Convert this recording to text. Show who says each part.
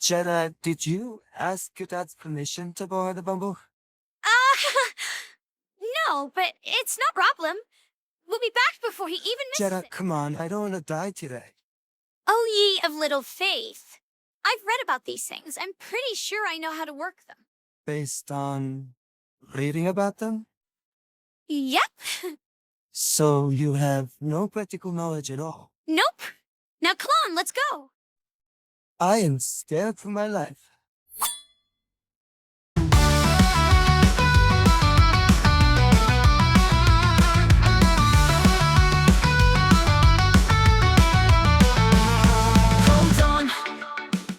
Speaker 1: Jetta, did you ask your dad's permission to board the Bumble?
Speaker 2: Uh, no, but it's no problem. We'll be back before he even misses
Speaker 1: Jetta,
Speaker 2: it.
Speaker 1: come on, I don't want to die today.
Speaker 2: Oh, ye of little faith. I've read about these things. I'm pretty sure I know how to work them.
Speaker 1: Based on reading about them?
Speaker 2: Yep.
Speaker 1: So you have no practical knowledge at all.
Speaker 2: Nope. Now come on, let's go.
Speaker 1: I am scared for my life.